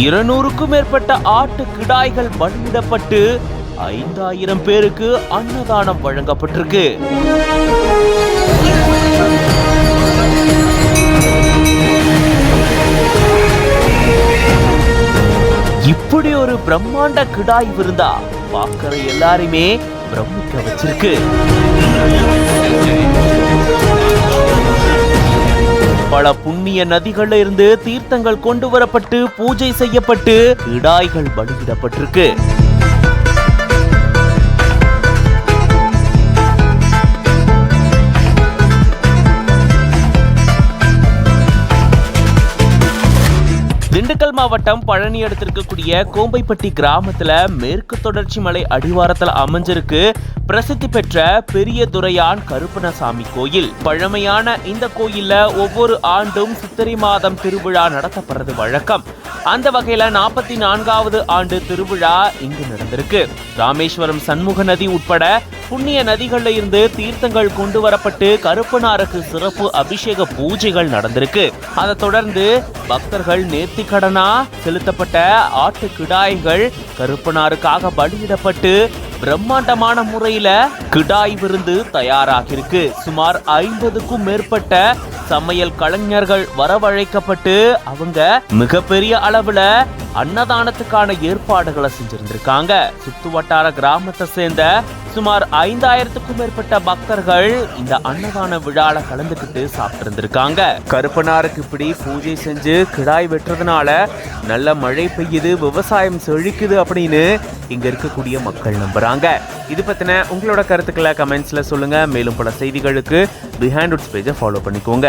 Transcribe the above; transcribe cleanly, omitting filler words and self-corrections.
200க்கும் மேற்பட்ட ஆட்டு கிடாய்கள் பலியிடப்பட்டு 5000 பேருக்கு அன்னதானம் வழங்கப்பட்டிருக்கு. இப்படி ஒரு பிரம்மாண்ட கிடாய் விருந்தா பார்க்கிற எல்லாருமே பிரமிக்க வச்சிருக்கு. பல புண்ணிய நதிகள்ல இருந்து தீர்த்தங்கள் கொண்டு வரப்பட்டு பூஜை செய்யப்பட்டு கிடாய்கள் பலியிடப்பட்டிருக்கு. திண்டுக்கல் மாவட்டம் பழனி அடுத்திருக்கக்கூடிய கோம்பைப்பட்டி கிராமத்துல மேற்கு தொடர்ச்சி மலை அடிவாரத்தில் அமைஞ்சிருக்கு பிரசித்தி பெற்ற பெரிய துரையான் கருப்பணசாமி கோயில். பழமையான இந்த கோயில்ல ஒவ்வொரு ஆண்டும் சித்திரை மாதம் திருவிழா நடத்தப்படுறது வழக்கம். அந்த வகையில 44வது ஆண்டு திருவிழா இங்கு நடந்திருக்கு. ராமேஸ்வரம் சண்முக நதி உட்பட புண்ணிய நதிகள்ல இருந்து தீர்த்தங்கள் கொண்டு வரப்பட்டு கருப்பனாருக்கு சிறப்பு அபிஷேக பூஜைகள் நடந்திருக்கு. அதை தொடர்ந்து பக்தர்கள் நேர்த்திக்கடனா செலுத்தப்பட்ட ஆட்டு கிடாய்கள் கருப்பனாருக்காக பலியிடப்பட்டு பிரம்மாண்டமான முறையில கிடாய் விருந்து தயாராகிருக்கு. சுமார் 50க்கும் மேற்பட்ட சமையல் கலைஞர்கள் வரவழைக்கப்பட்டு அவங்க மிகப்பெரிய அளவுல அன்னதானத்துக்கான ஏற்பாடுகளை செஞ்சிருந்திருக்காங்க. சுத்து வட்டார கிராமத்தை சேர்ந்த சுமார் 5000க்கும் மேற்பட்ட பக்தர்கள் இந்த அன்னதான விழால கலந்துக்கிட்டு சாப்பிட்டு இருந்திருக்காங்க. கருப்பனாருக்கு இப்படி பூஜை செஞ்சு கிடாய் வெட்டுறதுனால நல்ல மழை பெய்யுது, விவசாயம் செழிக்குது அப்படின்னு இங்க இருக்கக்கூடிய மக்கள் நம்புறாங்க. இது பத்தின உங்களோட கருத்துக்களை கமெண்ட்ஸ்ல சொல்லுங்க. மேலும் பல செய்திகளுக்கு பிஹைண்ட் உட்ஸ் பேஜை ஃபாலோ பண்ணிக்கோங்க.